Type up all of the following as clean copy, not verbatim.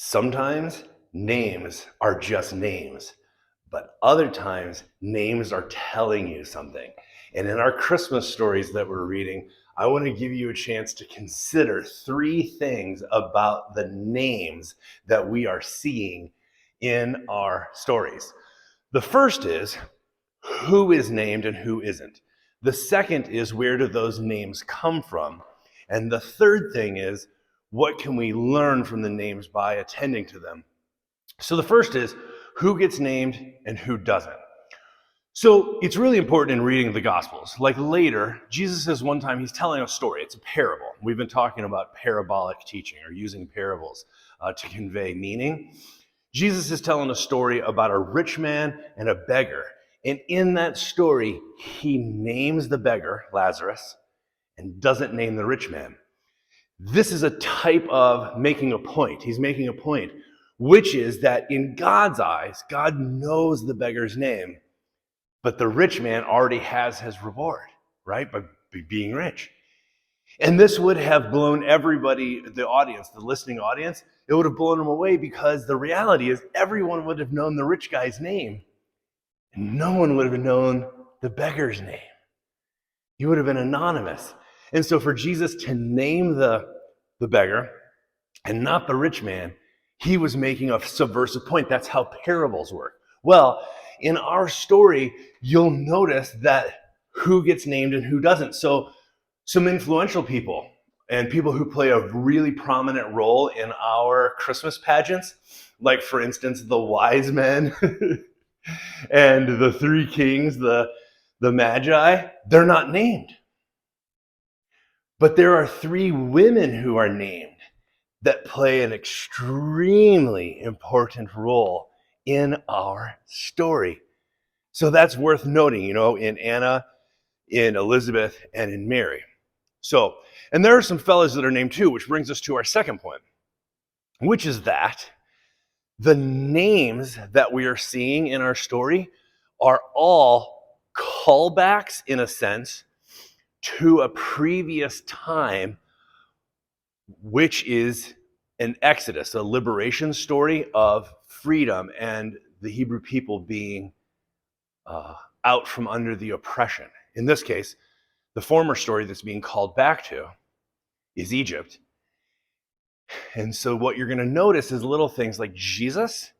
Sometimes names are just names, but other times names are telling you something. And in our Christmas stories that we're reading, I want to give you a chance to consider three things about the names that we are seeing in our stories. The first is who is named and who isn't. The second is where do those names come from? And the third thing is what can we learn from the names by attending to them? So the first is who gets named and who doesn't. So it's really important in reading the Gospels. Like later, Jesus says one time he's telling a story. It's a parable. We've been talking about parabolic teaching or using parables to convey meaning. Jesus is telling a story about a rich man and a beggar. And in that story, he names the beggar, Lazarus, and doesn't name the rich man. This is a type of making a point. He's making a point, which is that in God's eyes, God knows the beggar's name, but the rich man already has his reward, right? By being rich. And this would have blown everybody, the audience, the listening audience, it would have blown them away because the reality is everyone would have known the rich guy's name and no one would have known the beggar's name. He would have been anonymous. And so for Jesus to name the beggar and not the rich man, he was making a subversive point. That's how parables work. Well, in our story, you'll notice that who gets named and who doesn't. So some influential people and people who play a really prominent role in our Christmas pageants, like for instance, the wise men and the three kings, the magi, they're not named. But there are three women who are named that play an extremely important role in our story. So that's worth noting, in Anna, in Elizabeth, and in Mary. So, and there are some fellas that are named too, which brings us to our second point, which is that the names that we are seeing in our story are all callbacks, in a sense, to a previous time, which is an Exodus, a liberation story of freedom and the Hebrew people being out from under the oppression. In this case, the former story that's being called back to is Egypt. And so what you're going to notice is little things like Jesus.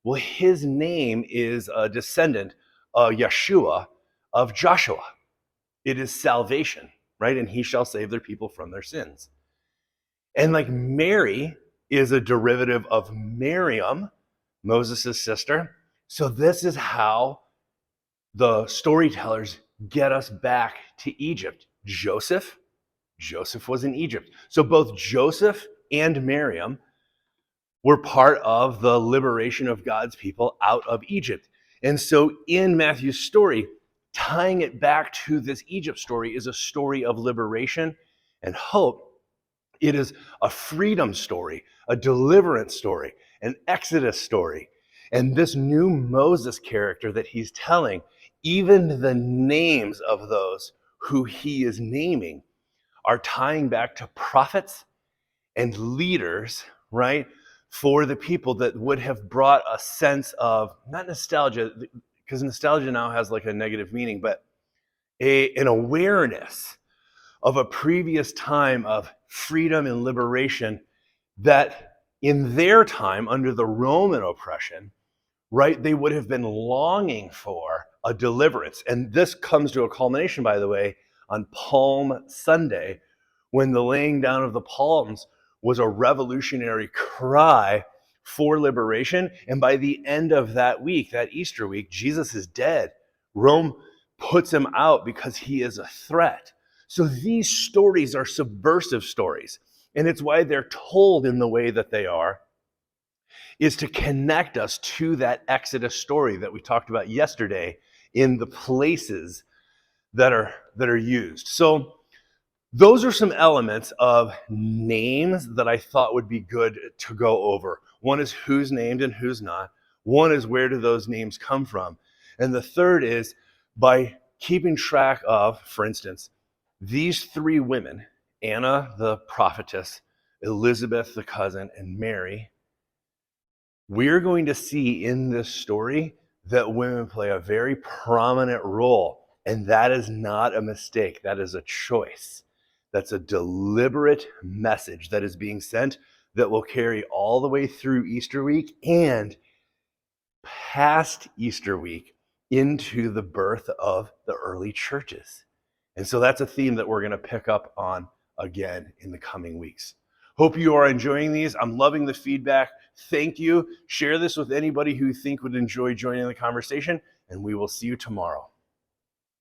Well, his name is a descendant of Yeshua, of Joshua. It is salvation, right? And he shall save their people from their sins. And like Mary is a derivative of Miriam, Moses' sister. So this is how the storytellers get us back to Egypt. Joseph was in Egypt. So both Joseph and Miriam were part of the liberation of God's people out of Egypt. And so in Matthew's story, tying it back to this Egypt story is a story of liberation and hope. It is a freedom story, a deliverance story, an Exodus story. And this new Moses character that he's telling, even the names of those who he is naming are tying back to prophets and leaders, right, for the people that would have brought a sense of, not nostalgia, because nostalgia now has like a negative meaning, but an awareness of a previous time of freedom and liberation that in their time under the Roman oppression, right, they would have been longing for a deliverance. And this comes to a culmination, by the way, on Palm Sunday, when the laying down of the palms was a revolutionary cry for liberation. And by the end of that week, that Easter week, Jesus is dead. Rome puts him out because he is a threat. So these stories are subversive stories. And it's why they're told in the way that they are, is to connect us to that Exodus story that we talked about yesterday in the places that are used. So those are some elements of names that I thought would be good to go over. One is who's named and who's not. One is where do those names come from. And the third is by keeping track of, for instance, these three women, Anna the prophetess, Elizabeth the cousin, and Mary, we're going to see in this story that women play a very prominent role. And that is not a mistake. That is a choice. That's a deliberate message that is being sent that will carry all the way through Easter week and past Easter week into the birth of the early churches. And so that's a theme that we're going to pick up on again in the coming weeks. Hope you are enjoying these. I'm loving the feedback. Thank you. Share this with anybody who you think would enjoy joining the conversation, and we will see you tomorrow.